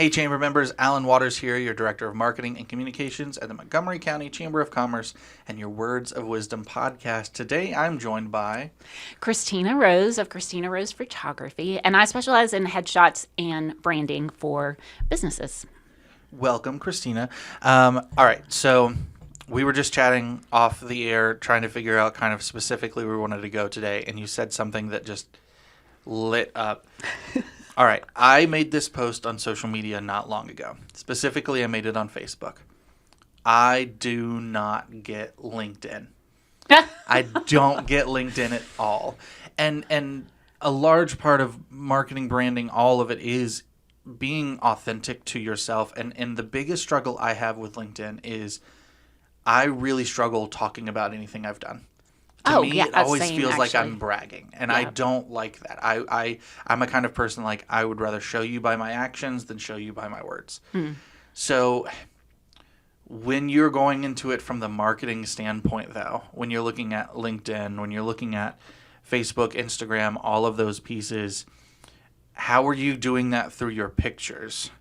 Hey, Chamber members, Alan Waters here, your Director of Marketing and Communications at the Montgomery County Chamber of Commerce and your Words of Wisdom podcast. Today, I'm joined by Kristina Rose of Kristina Rose Photography, and I specialize in headshots and branding for businesses. Welcome, Kristina. All right, so we were just chatting off the air, trying to figure out kind of specifically where we wanted to go today, and you said something that just lit up. All right, I made this post on social media not long ago. Specifically, I made it on Facebook. I do not get LinkedIn. I don't get LinkedIn at all. And a large part of marketing, branding, all of it is being authentic to yourself. And the biggest struggle I have with LinkedIn is I really struggle talking about anything I've done. To me, it always feels like I'm bragging, and I don't like that. I'm a kind of person like I would rather show you by my actions than show you by my words. So when you're going into it from the marketing standpoint, though, when you're looking at LinkedIn, when you're looking at Facebook, Instagram, all of those pieces, how are you doing that through your pictures?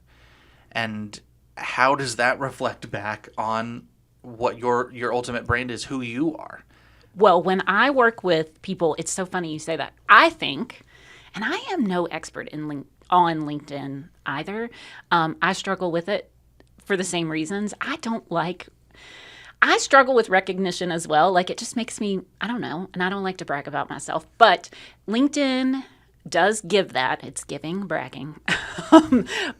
And how does that reflect back on what your ultimate brand is, who you are? Well, when I work with people, it's so funny you say that. I think, and I am no expert on LinkedIn either. I struggle with it for the same reasons. I struggle with recognition as well. Like, it just makes me, I don't know, and I don't like to brag about myself. But LinkedIn does give that. It's giving, bragging.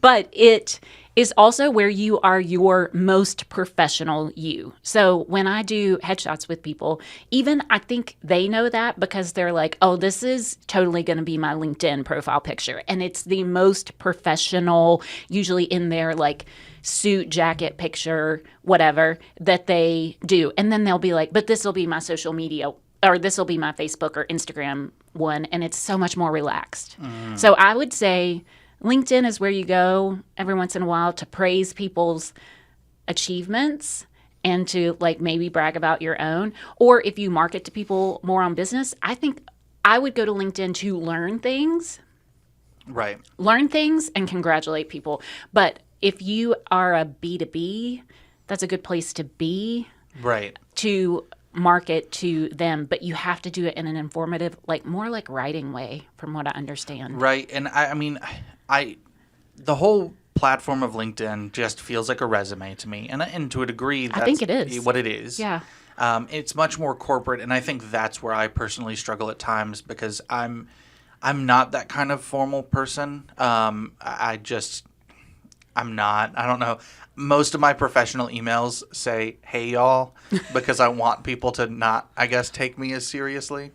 But it is also where you are your most professional you. So when I do headshots with people, even I think they know that because they're like, oh, this is totally going to be my LinkedIn profile picture. And it's the most professional, usually in their like suit, jacket picture, whatever, that they do. And then they'll be like, but this will be my social media, or this will be my Facebook or Instagram one, and it's so much more relaxed. So I would say LinkedIn is where you go every once in a while to praise people's achievements and to like maybe brag about your own. Or if you market to people more on business, I think I would go to LinkedIn to learn things. Right. Learn things and congratulate people. But if you are a B2B, that's a good place to be. Right. To market to them, but you have to do it in an informative, like more like writing way, from what I understand. Right. And I mean, the whole platform of LinkedIn just feels like a resume to me. And to a degree, that's I think it is what it is. Yeah. It's much more corporate. And I think that's where I personally struggle at times because I'm not that kind of formal person. I'm not. I don't know. Most of my professional emails say, hey, y'all, because I want people to not, I guess, take me as seriously.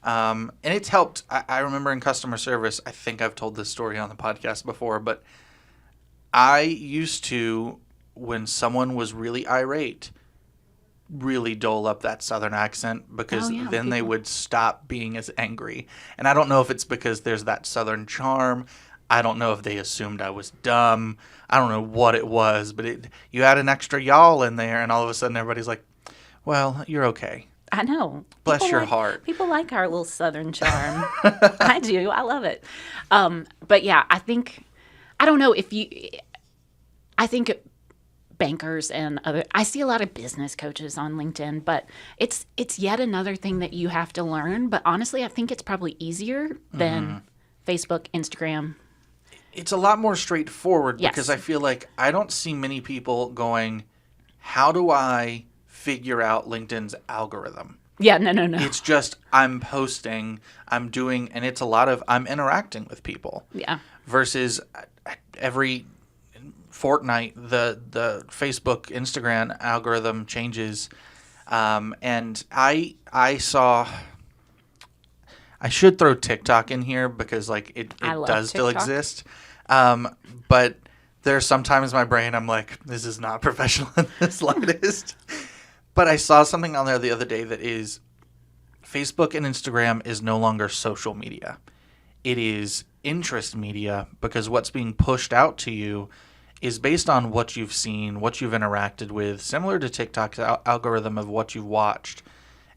And it's helped. I remember in customer service, I think I've told this story on the podcast before, but I used to, when someone was really irate, really dole up that Southern accent because then they would stop being as angry. And I don't know if it's because there's that Southern charm. I don't know if they assumed I was dumb. I don't know what it was, but you had an extra y'all in there, and all of a sudden everybody's like, well, you're okay. I know. Bless your heart. People like our little Southern charm. I do. I love it. But yeah, I think bankers and I see a lot of business coaches on LinkedIn, but it's yet another thing that you have to learn. But honestly, I think it's probably easier than Facebook, Instagram. It's a lot more straightforward because I feel like I don't see many people going, how do I figure out LinkedIn's algorithm? Yeah, no. It's just I'm posting, I'm doing, and it's a lot of I'm interacting with people. Yeah. Versus every fortnight, the Facebook, Instagram algorithm changes. And I saw... I should throw TikTok in here because like it does still exist. But there's sometimes my brain, I'm like, this is not professional in the slightest. But I saw something on there the other day that is Facebook and Instagram is no longer social media. It is interest media because what's being pushed out to you is based on what you've seen, what you've interacted with, similar to TikTok's algorithm of what you've watched.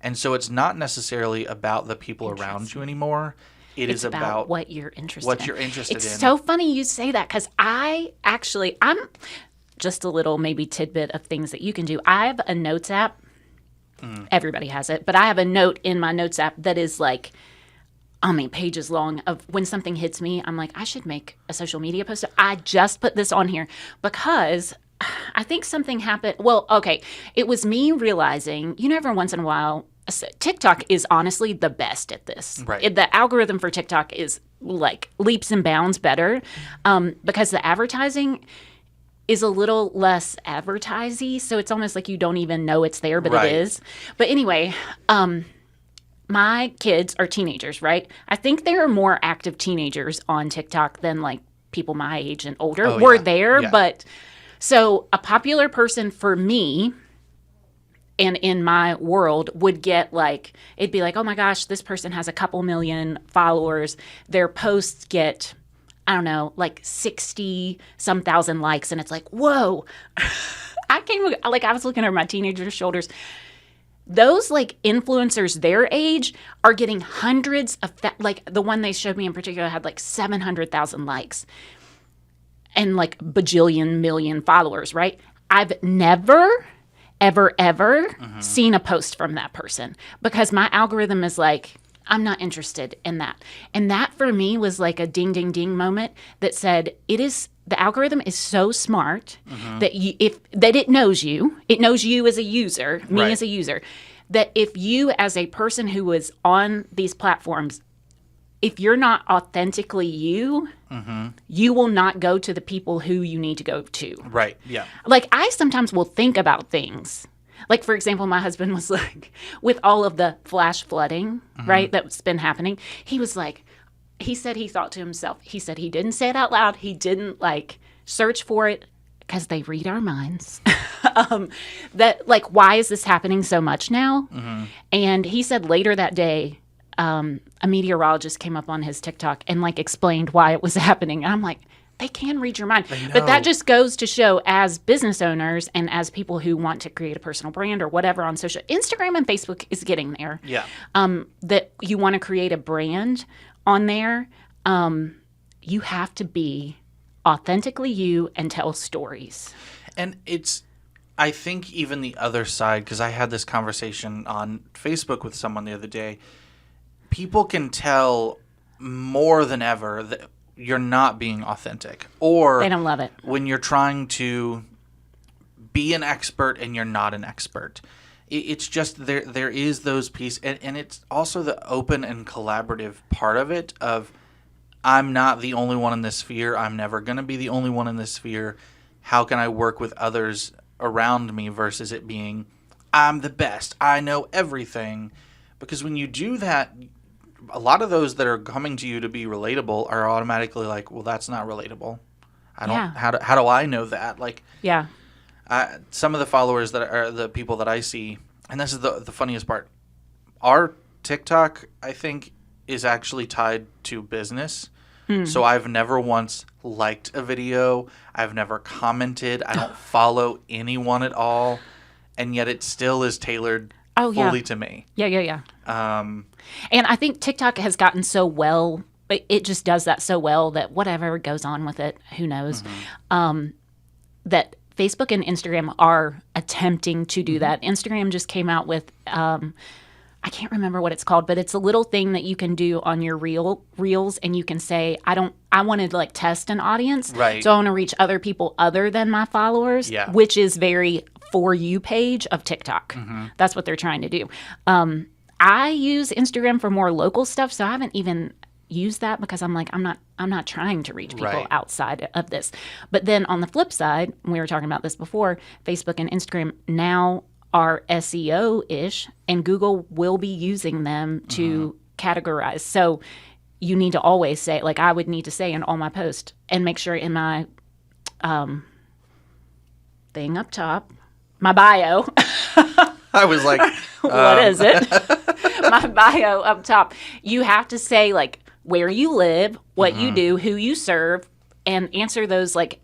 And so it's not necessarily about the people around you anymore. It's about what you're interested what in. you're interested It's in. so funny you say that because I'm just a little maybe tidbit of things that you can do. I have a notes app. Everybody has it, but I have a note in my notes app that is like, pages long of when something hits me, I'm like, I should make a social media post. I just put this on here because I think something happened. Well, okay. It was me realizing, every once in a while, TikTok is honestly the best at this. Right. The algorithm for TikTok is like leaps and bounds better because the advertising is a little less advertisey. So it's almost like you don't even know it's there, but Right. it is. But anyway, my kids are teenagers, right? I think there are more active teenagers on TikTok than like people my age and older. Oh, We're yeah. there, Yeah. but so a popular person for me and in my world would get like, it'd be like, oh my gosh, this person has a couple million followers. Their posts get, I don't know, like 60 some thousand likes. And it's like, whoa. I was looking over my teenager's shoulders. Those like influencers their age are getting hundreds of like the one they showed me in particular had like 700,000 likes and like bajillion million followers, right? I've never ever seen a post from that person because my algorithm is like, I'm not interested in that. And that for me was like a ding ding ding moment that said the algorithm is so smart that it knows you. It knows you as a user, me Right. as a user, that if you as a person who is on these platforms, if you're not authentically you, you will not go to the people who you need to go to. Right. Yeah. Like I sometimes will think about things. Like, for example, my husband was like, with all of the flash flooding, right, that's been happening, he was like, he said he thought to himself, he said he didn't say it out loud. He didn't like search for it because they read our minds. That like, why is this happening so much now? And he said later that day, a meteorologist came up on his TikTok and like explained why it was happening. And I'm like, they can read your mind. But that just goes to show as business owners and as people who want to create a personal brand or whatever on social, Instagram and Facebook is getting there. Yeah. That you want to create a brand on there, you have to be authentically you and tell stories. And I think even the other side, because I had this conversation on Facebook with someone the other day, people can tell more than ever that you're not being authentic. Or They don't love it. when you're trying to be an expert and you're not an expert. It's just there is those pieces. And it's also the open and collaborative part of it of I'm not the only one in this sphere. I'm never going to be the only one in this sphere. How can I work with others around me versus it being I'm the best. I know everything. Because when you do that, a lot of those that are coming to you to be relatable are automatically like, well, that's not relatable. I don't. Yeah. How do I know that? Like, Yeah. some of the followers that are the people that I see, and this is the funniest part. Our TikTok, I think, is actually tied to business. So I've never once liked a video. I've never commented. I don't follow anyone at all, and yet it still is tailored fully to me. Yeah. And I think TikTok has gotten so well, it just does that so well that whatever goes on with it, who knows, that Facebook and Instagram are attempting to do that. Instagram just came out with, I can't remember what it's called, but it's a little thing that you can do on your reels, and you can say, I wanted to like test an audience. Right. So I want to reach other people other than my followers, Yeah. which is very For You page of TikTok. That's what they're trying to do. I use Instagram for more local stuff, so I haven't even used that because I'm like, I'm not trying to reach people Right. outside of this. But then on the flip side, we were talking about this before, Facebook and Instagram now are SEO-ish, and Google will be using them to categorize. So you need to always say, like I would need to say in all my posts, and make sure in my thing up top, my bio, I was like, what is it? My bio up top, you have to say like where you live, what you do, who you serve, and answer those like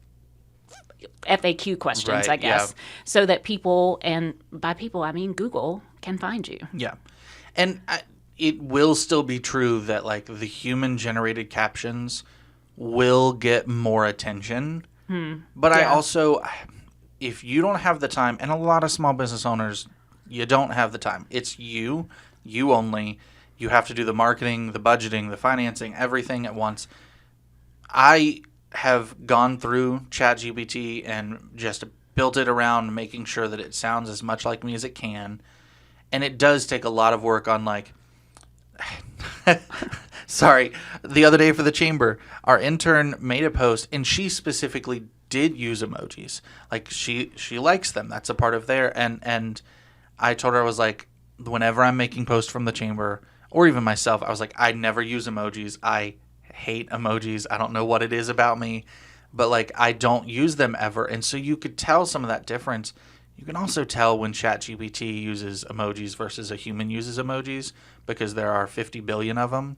FAQ questions, Right, I guess, yeah. so that people, and by people I mean Google, can find you. yeah. And it will still be true that like the human generated captions will get more attention. But I Yeah. also, if you don't have the time, and a lot of small business owners, you don't have the time. It's you only. You have to do the marketing, the budgeting, the financing, everything at once. I have gone through ChatGPT and just built it around making sure that it sounds as much like me as it can. And it does take a lot of work on like sorry, the other day for the chamber, our intern made a post and she specifically did use emojis. Like she likes them. That's a part of there. And I told her, I was like, whenever I'm making posts from the chamber or even myself, I was like, I never use emojis. I hate emojis. I don't know what it is about me, but like I don't use them ever. And so you could tell some of that difference. You can also tell when ChatGPT uses emojis versus a human uses emojis because there are 50 billion of them.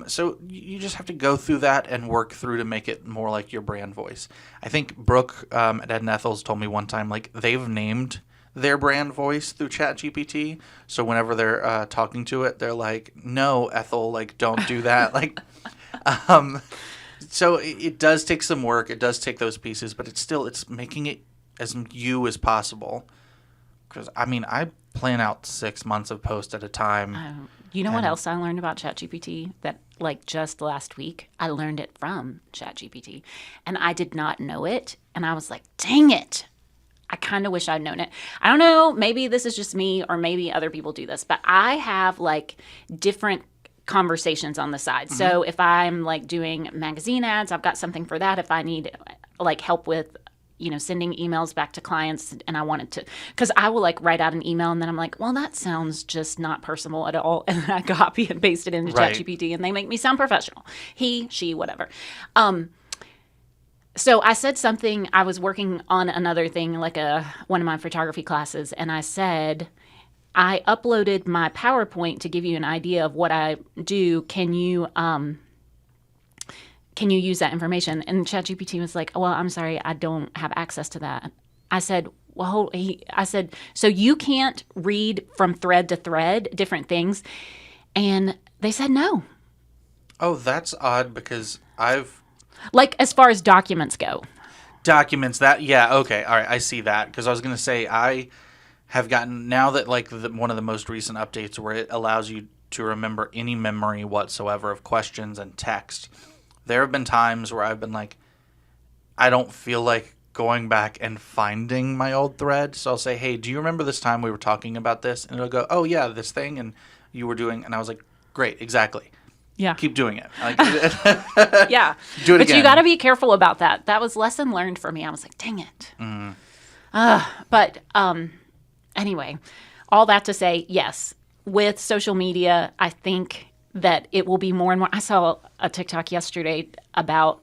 So you just have to go through that and work through to make it more like your brand voice. I think Brooke at Ed and Ethel's told me one time, like they've named their brand voice through ChatGPT. So whenever they're talking to it, they're like, no, Ethel, like don't do that. Like, so it does take some work. It does take those pieces, but it's making it as you as possible. Because I mean, I plan out 6 months of posts at a time. You know what else I learned about ChatGPT? That like just last week, I learned it from ChatGPT, and I did not know it, and I was like, dang it. I kind of wish I'd known it. I don't know. Maybe this is just me or maybe other people do this, but I have like different conversations on the side. Mm-hmm. So if I'm like doing magazine ads, I've got something for that. If I need like help with, sending emails back to clients and I wanted to, because I will like write out an email and then I'm like, well, that sounds just not personal at all. And then I copy and paste it into Right. ChatGPT and they make me sound professional. He, she, whatever. So I said something, I was working on another thing, like one of my photography classes, and I said, I uploaded my PowerPoint to give you an idea of what I do. Can you use that information? And ChatGPT was like, oh, well, I'm sorry, I don't have access to that. I said, so you can't read from thread to thread different things? And they said no. Oh, that's odd because Like as far as documents go. Documents that, yeah, okay, all right, I see that. Because I was going to say, I have gotten, now that like one of the most recent updates where it allows you to remember any memory whatsoever of questions and text, there have been times where I've been like, I don't feel like going back and finding my old thread. So I'll say, hey, do you remember this time we were talking about this? And it'll go, oh, yeah, this thing, and you were doing, and I was like, great, exactly. Yeah. Keep doing it. Like, yeah. Do it but again. You got to be careful about that. That was lesson learned for me. I was like, dang it. But anyway, all that to say, yes, with social media, I think that it will be more and more. I saw a TikTok yesterday about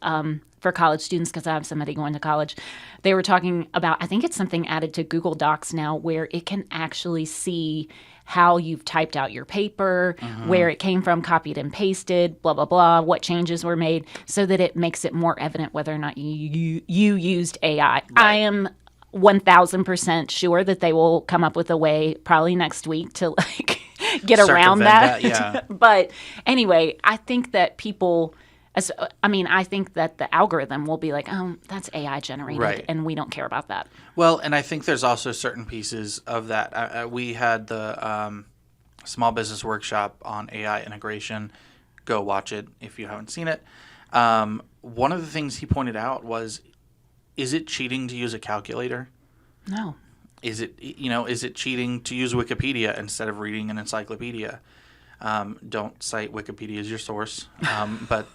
for college students, because I have somebody going to college. They were talking about, I think it's something added to Google Docs now where it can actually see how you've typed out your paper, where it came from, copied and pasted, blah, blah, blah, what changes were made, so that it makes it more evident whether or not you used AI. Right. I am 1,000% sure that they will come up with a way probably next week to like get around that. Yeah. But anyway, I think that I think that the algorithm will be like, oh, that's AI generated, right. And we don't care about that. Well, and I think there's also certain pieces of that. We had the small business workshop on AI integration. Go watch it if you haven't seen it. One of the things he pointed out was, is it cheating to use a calculator? No. Is it cheating to use Wikipedia instead of reading an encyclopedia? Don't cite Wikipedia as your source, but...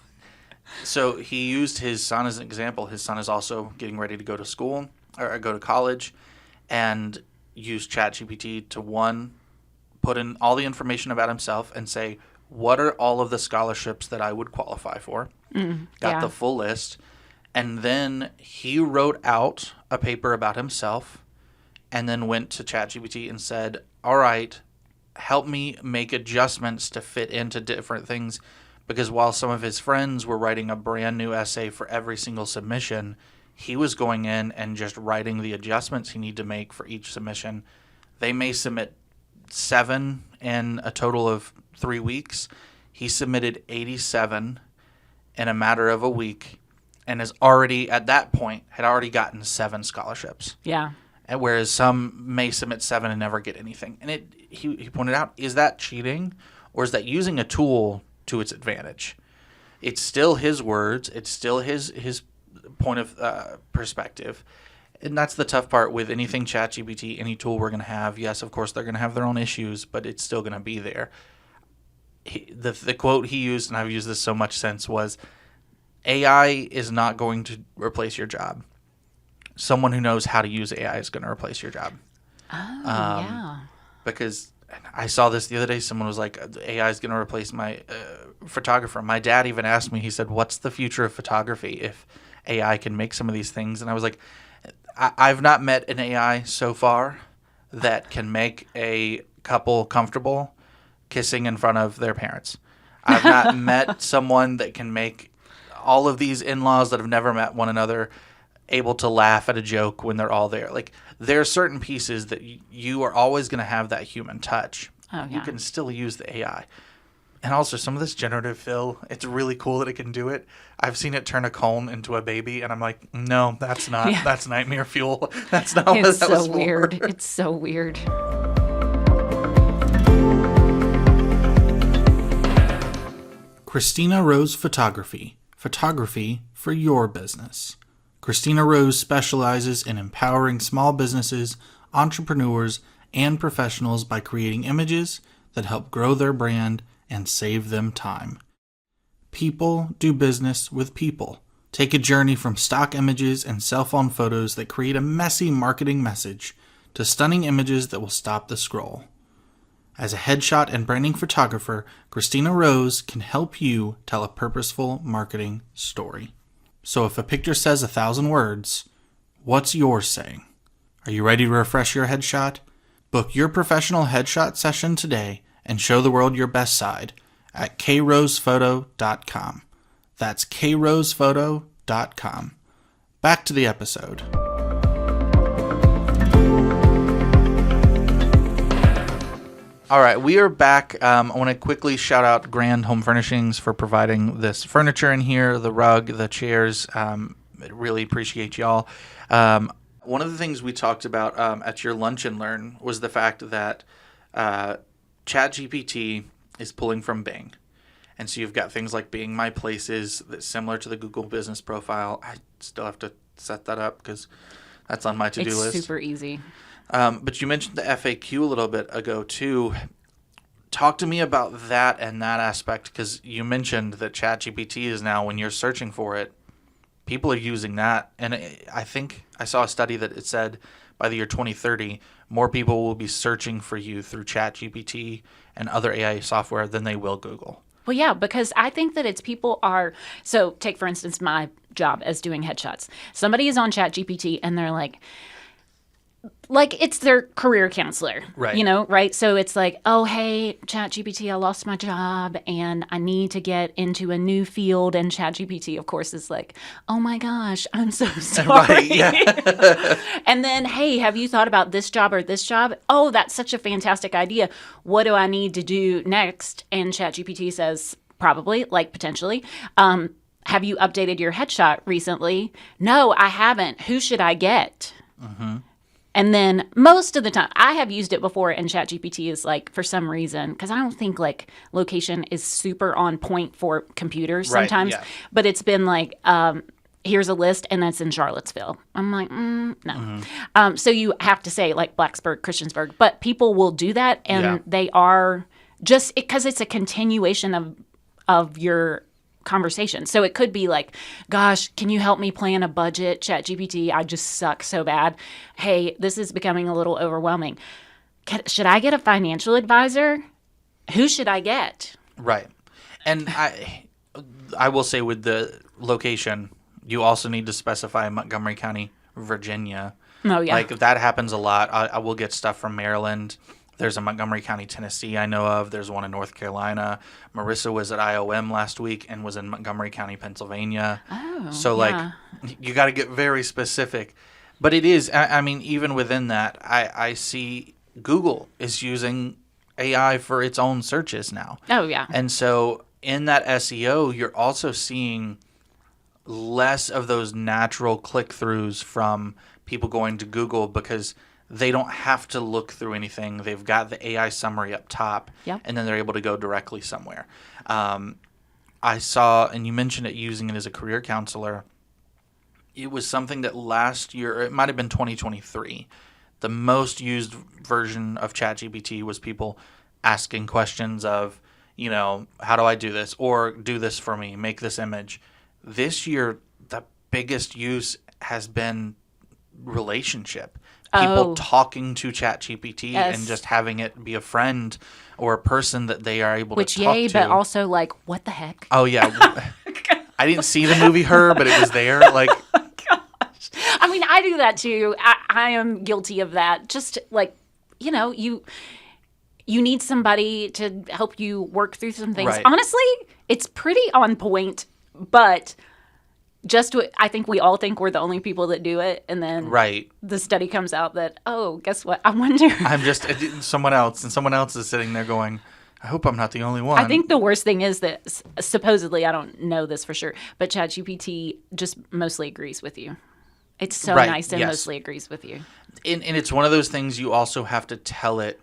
So he used his son as an example. His son is also getting ready to go to school or go to college, and used ChatGPT to put in all the information about himself and say, what are all of the scholarships that I would qualify for? Got the full list. And then he wrote out a paper about himself and then went to ChatGPT and said, all right, help me make adjustments to fit into different things. Because while some of his friends were writing a brand new essay for every single submission, he was going in and just writing the adjustments he needed to make for each submission. They may submit 7 in a total of 3 weeks. He submitted 87 in a matter of a week, and has already, at that point, had already gotten 7 scholarships. Yeah. And whereas some may submit 7 and never get anything. And he pointed out, is that cheating, or is that using a tool to its advantage? It's still his words. It's still his point of perspective. And that's the tough part with anything ChatGPT, any tool we're going to have. Yes, of course, they're going to have their own issues, but it's still going to be there. The quote he used, and I've used this so much since, was, AI is not going to replace your job. Someone who knows how to use AI is going to replace your job. Oh, yeah. Because I saw this the other day. Someone was like, AI is going to replace my photographer. My dad even asked me, he said, what's the future of photography if AI can make some of these things? And I was like, I've not met an AI so far that can make a couple comfortable kissing in front of their parents. I've not met someone that can make all of these in-laws that have never met one another able to laugh at a joke when they're all there. Like, there are certain pieces that you are always going to have that human touch. Oh, yeah. You can still use the AI. And also, some of this generative fill, it's really cool that it can do it. I've seen it turn a cone into a baby, and I'm like, no, that's not. Yeah. That's nightmare fuel. That's not what It's that so was weird. for. It's so weird. Kristina Rose Photography. Photography for your business. Kristina Rose specializes in empowering small businesses, entrepreneurs, and professionals by creating images that help grow their brand and save them time. People do business with people. Take a journey from stock images and cell phone photos that create a messy marketing message to stunning images that will stop the scroll. As a headshot and branding photographer, Kristina Rose can help you tell a purposeful marketing story. So if a picture says 1,000 words, what's yours saying? Are you ready to refresh your headshot? Book your professional headshot session today and show the world your best side at krosephoto.com. That's krosephoto.com. Back to the episode. All right, we are back. I want to quickly shout out Grand Home Furnishings for providing this furniture in here, the rug, the chairs. Really appreciate y'all. One of the things we talked about at your Lunch and Learn was the fact that ChatGPT is pulling from Bing. And so you've got things like Bing My Places that's similar to the Google Business Profile. I still have to set that up because that's on my to-do list. It's super easy. But you mentioned the FAQ a little bit ago, too. Talk to me about that and that aspect, because you mentioned that ChatGPT is now, when you're searching for it, people are using that. And I think I saw a study that it said by the year 2030, more people will be searching for you through ChatGPT and other AI software than they will Google. Well, yeah, because I think that it's people are, so take, for instance, my job as doing headshots. Somebody is on ChatGPT and they're like it's their career counselor, right? Right? So it's like, oh, hey, ChatGPT, I lost my job and I need to get into a new field. And ChatGPT, of course, is like, oh my gosh, I'm so sorry. Right, yeah. And then, hey, have you thought about this job or this job? Oh, that's such a fantastic idea. What do I need to do next? And ChatGPT says, probably, potentially, have you updated your headshot recently? No, I haven't. Who should I get? Mm-hmm. And then most of the time, I have used it before, and ChatGPT is for some reason, because I don't think location is super on point for computers sometimes, right, yeah. But it's been here's a list, and that's in Charlottesville. I'm like, no. Mm-hmm. So you have to say Blacksburg, Christiansburg, but people will do that, and yeah. They are just because it's a continuation of your conversation. So it could be gosh, can you help me plan a budget? ChatGPT, I just suck so bad. Hey, this is becoming a little overwhelming. Should I get a financial advisor? Who should I get? Right. And I will say with the location, you also need to specify Montgomery County, Virginia. Oh, yeah. That happens a lot. I will get stuff from Maryland. There's a Montgomery County, Tennessee I know of. There's one in North Carolina. Marissa was at IOM last week and was in Montgomery County, Pennsylvania. Oh, so, yeah. You got to get very specific. But it is, I mean, even within that, I see Google is using AI for its own searches now. Oh, yeah. And so in that SEO, you're also seeing less of those natural click-throughs from people going to Google because they don't have to look through anything. They've got the AI summary up top, Yep. and then they're able to go directly somewhere. I saw, and you mentioned it, using it as a career counselor. It was something that last year, it might have been 2023, the most used version of ChatGPT was people asking questions of, how do I do this? Or do this for me, make this image. This year, the biggest use has been relationship. People talking to ChatGPT Yes. and just having it be a friend or a person that they are able Which, to talk yay, to. but also like, what the heck? Oh, yeah. I didn't see the movie Her, but it was there. Like, I mean, I do that too. I am guilty of that. Just like, you need somebody to help you work through some things. Right. Honestly, it's pretty on point, but I think we all think we're the only people that do it. And then right. the study comes out that, guess what? I wonder. I'm just someone else, and someone else is sitting there going, I hope I'm not the only one. I think the worst thing is that supposedly, I don't know this for sure, but ChatGPT just mostly agrees with you. It's so Right, nice and yes. mostly agrees with you. And it's one of those things you also have to tell it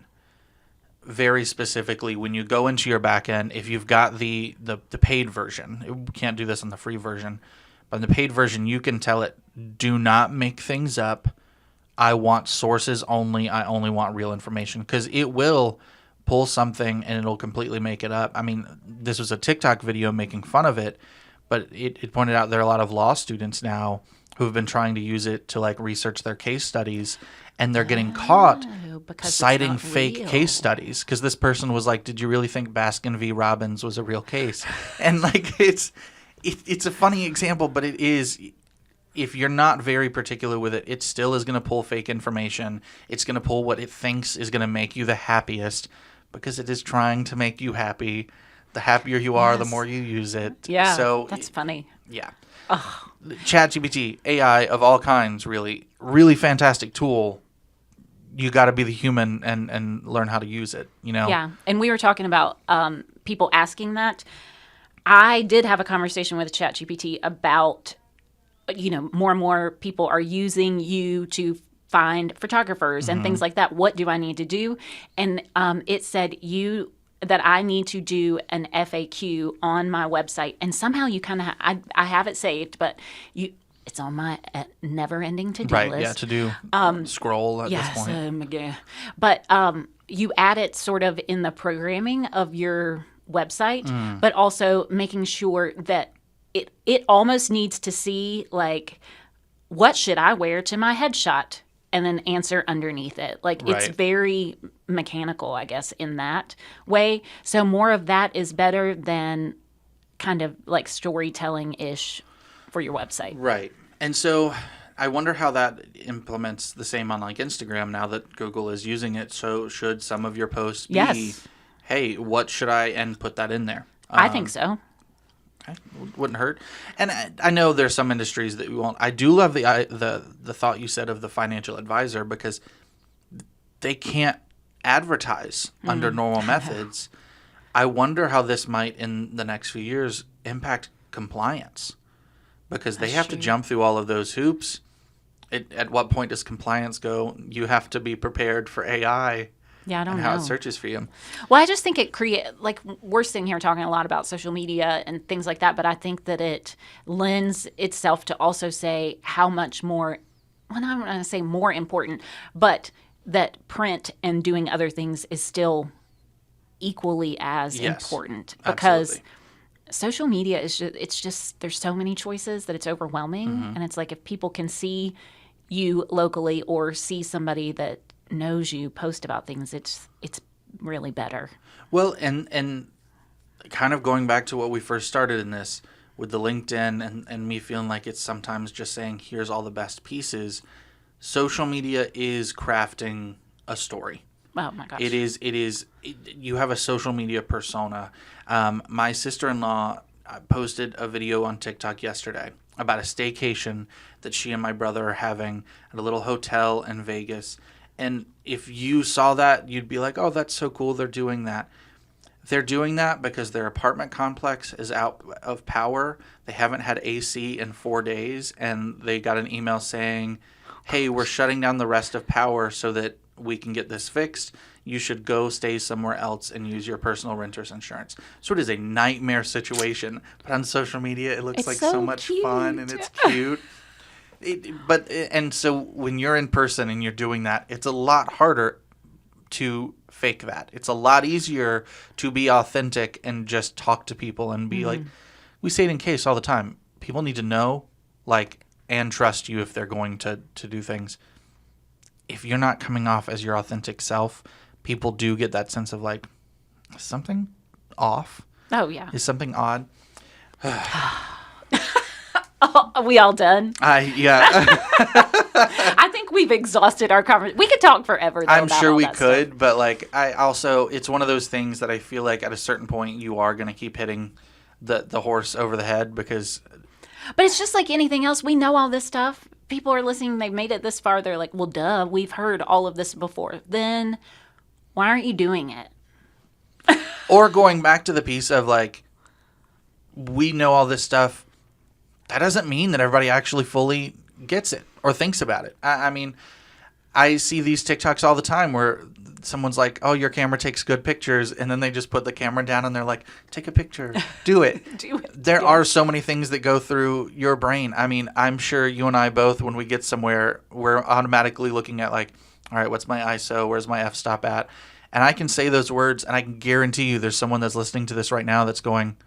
very specifically when you go into your back end. If you've got the paid version, you can't do this on the free version, but in the paid version, you can tell it, do not make things up. I want sources only. I only want real information, because it will pull something and it'll completely make it up. I mean, this was a TikTok video making fun of it, but it pointed out there are a lot of law students now who have been trying to use it to like research their case studies, and they're getting caught because it's citing not fake real. case studies because this person was like, did you really think Baskin v. Robbins was a real case? And like it's a funny example, but it is, if you're not very particular with it, it still is going to pull fake information. It's going to pull what it thinks is going to make you the happiest, because it is trying to make you happy. The happier you are, the Yes. more you use it. Yeah, So that's funny. yeah. ChatGPT, AI of all kinds, really, really fantastic tool. You got to be the human and learn how to use it, Yeah, and we were talking about people asking that. I did have a conversation with ChatGPT about, more and more people are using you to find photographers and things like that. What do I need to do? And it said that I need to do an FAQ on my website, and somehow you kind of I have it saved, but it's on my never-ending to-do Right, list. yeah, to do scroll at this point. Yeah. But you add it sort of in the programming of your website, but also making sure that it almost needs to see, like, what should I wear to my headshot? And then answer underneath it. Like, it's Right. very mechanical, I guess, in that way. So more of that is better than kind of like storytelling-ish for your website. Right. And so I wonder how that implements the same on like Instagram now that Google is using it. So should some of your posts be, Yes. hey, what should I, and put that in there? I think so. Okay, wouldn't hurt. And I know there's some industries that we won't. I do love the thought you said of the financial advisor, because they can't advertise under normal methods. I wonder how this might, in the next few years, impact compliance, because they have to jump through all of those hoops. At what point does compliance go? You have to be prepared for AI. Yeah, I don't and know. how it searches for you. Well, I just think it like, we're sitting here talking a lot about social media and things like that, but I think that it lends itself to also say how much more, well, I'm not going to say more important, but that print and doing other things is still equally as Yes, important, because absolutely. social media is just there's so many choices that it's overwhelming. And it's like, if people can see you locally or see somebody that knows you post about things, it's really better. Well, and kind of going back to what we first started in this with the LinkedIn and me feeling like it's sometimes just saying, here's all the best pieces. Social media is crafting a story. Oh my gosh. You have a social media persona. My sister-in-law posted a video on TikTok yesterday about a staycation that she and my brother are having at a little hotel in Vegas. And if you saw that, you'd be like, oh, that's so cool. They're doing that. They're doing that because their apartment complex is out of power. They haven't had AC in 4 days, and they got an email saying, hey, we're shutting down the rest of power so that we can get this fixed. You should go stay somewhere else and use your personal renter's insurance. So it is a nightmare situation. But on social media, it looks It's like so so much cute. fun, and it's cute. And so when you're in person and you're doing that, it's a lot harder to fake that. It's a lot easier to be authentic and just talk to people and be like, we say it in case all the time. People need to know, like, and trust you if they're going to do things. If you're not coming off as your authentic self, people do get that sense of like, is something off? Oh, yeah. Is something odd? Are we all done? Yeah. I think we've exhausted our conversation. We could talk forever, though, I'm about sure all we that could, stuff. but like I also, it's one of those things that I feel like at a certain point you are going to keep hitting the horse over the head because. But it's just like anything else. We know all this stuff. People are listening. They've made it this far. They're like, well, duh, we've heard all of this before. Then why aren't you doing it? Or going back to the piece of like, we know all this stuff. That doesn't mean that everybody actually fully gets it or thinks about it. I mean, I see these TikToks all the time where someone's like, oh, your camera takes good pictures. And then they just put the camera down and they're like, take a picture. Do it. Do it. There Yeah. are so many things that go through your brain. I mean, I'm sure you and I both, when we get somewhere, we're automatically looking at like, all right, what's my ISO? Where's my f-stop at? And I can say those words and I can guarantee you there's someone that's listening to this right now that's going,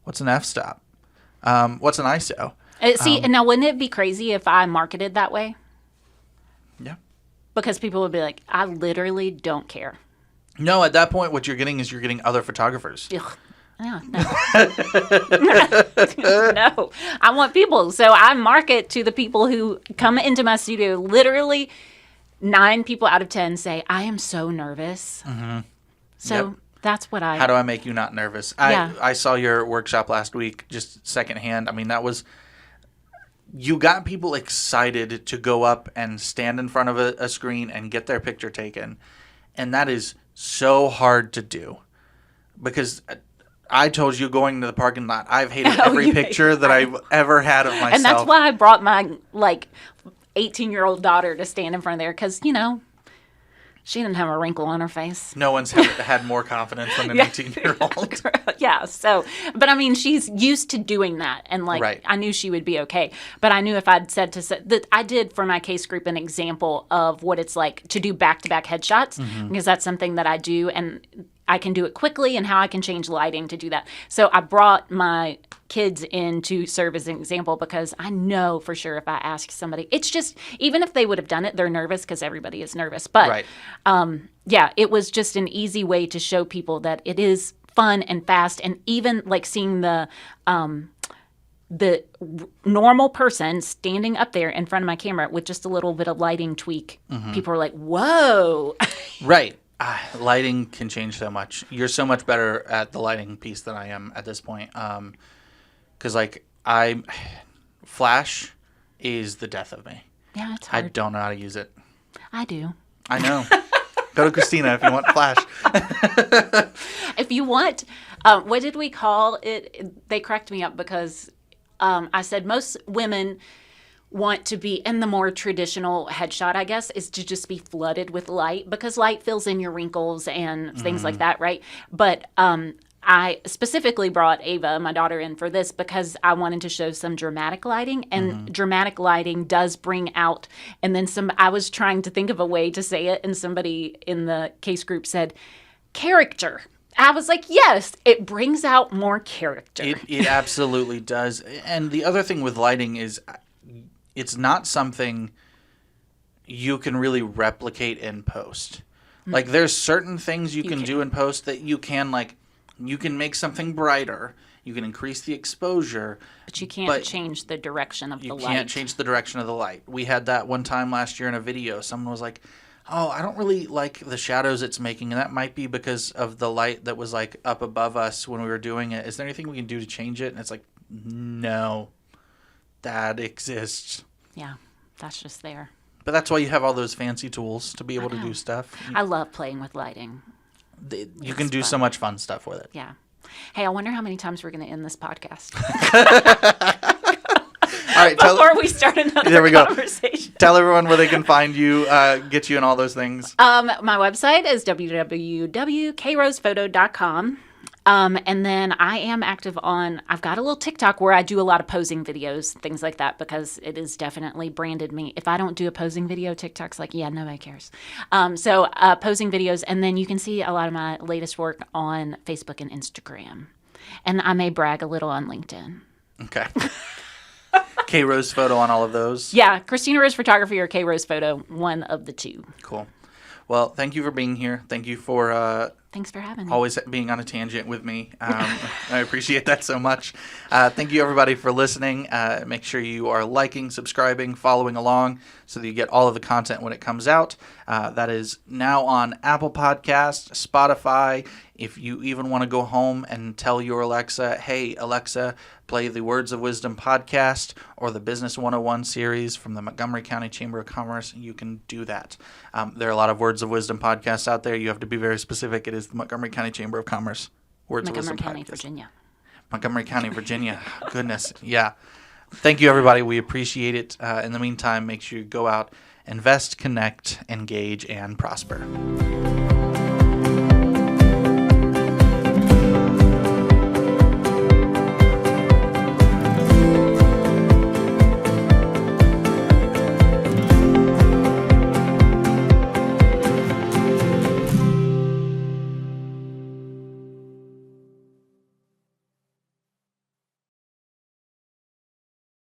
what's an f-stop? What's an ISO? See, and now wouldn't it be crazy if I marketed that way? Yeah. Because people would be like, I literally don't care. No, at that point, what you're getting is you're getting other photographers. Ugh. Yeah, no. No, I want people. So I market to the people who come into my studio. Literally 9 people out of 10 say, I am so nervous. Mm-hmm. So Yep. that's what I... How do I make you not nervous? Yeah. I saw your workshop last week, just secondhand. I mean, that was... You got people excited to go up and stand in front of a screen and get their picture taken. And that is so hard to do. Because I told you going to the parking lot, I've hated every picture that I've ever had of myself. And that's why I brought my, 18-year-old daughter to stand in front of there. Because, she didn't have a wrinkle on her face. No one's had more confidence than an 18-year-old. Yeah, so, but I mean, she's used to doing that. And Right. I knew she would be okay. But I knew if I'd said that I did for my case group an example of what it's like to do back-to-back headshots, because that's something that I do. And I can do it quickly and how I can change lighting to do that. So I brought my kids in to serve as an example because I know for sure if I ask somebody, it's just, even if they would have done it, they're nervous because everybody is nervous. But Right. yeah, it was just an easy way to show people that it is fun and fast. And even seeing the normal person standing up there in front of my camera with just a little bit of lighting tweak, people are like, whoa. Right. Lighting can change so much. You're so much better at the lighting piece than I am at this point. Because Flash is the death of me. Yeah, it's I hard. don't know how to use it. I do. I know. Go to Kristina if you want Flash. If you want, what did we call it? They cracked me up because I said most women want to be in the more traditional headshot, I guess, is to just be flooded with light because light fills in your wrinkles and things like that, right? But I specifically brought Ava, my daughter, in for this because I wanted to show some dramatic lighting, and dramatic lighting does bring out, and then I was trying to think of a way to say it, and somebody in the case group said, character. I was like, yes, it brings out more character. It absolutely does. And the other thing with lighting is it's not something you can really replicate in post. Like there's certain things you can do in post that you can you can make something brighter. You can increase the exposure. But you can't change the direction of the light. You can't change the direction of the light. We had that one time last year in a video. Someone was like, oh, I don't really like the shadows it's making. And that might be because of the light that was up above us when we were doing it. Is there anything we can do to change it? And it's like, no, that exists. Yeah, that's just there. But that's why you have all those fancy tools to be able to do stuff. I love playing with lighting. You can do so much fun stuff with it. Yeah. Hey, I wonder how many times we're going to end this podcast All right, before we start another There we go. conversation. Tell everyone where they can find you, get you, and all those things. My website is www.krosphoto.com. And then I am active I've got a little TikTok where I do a lot of posing videos, things like that, because it has definitely branded me. If I don't do a posing video, TikTok's like, yeah, nobody cares. So posing videos, and then you can see a lot of my latest work on Facebook and Instagram. And I may brag a little on LinkedIn. Okay. K Rose Photo on all of those. Yeah, Kristina Rose Photography or K Rose Photo, one of the two. Cool. Well, thank you for being here. Thank you for Thanks for having me. always being on a tangent with me. I appreciate that so much. Thank you, everybody, for listening. Make sure you are liking, subscribing, following along so that you get all of the content when it comes out. That is now on Apple Podcasts, Spotify. If you even want to go home and tell your Alexa, hey, Alexa, play the Words of Wisdom podcast or the Business 101 series from the Montgomery County Chamber of Commerce, you can do that. There are a lot of Words of Wisdom podcasts out there. You have to be very specific. It is the Montgomery County Chamber of Commerce. Words of Wisdom Montgomery County, podcast. Virginia. Montgomery County, Virginia. Goodness. Yeah. Thank you, everybody. We appreciate it. In the meantime, make sure you go out, invest, connect, engage, and prosper.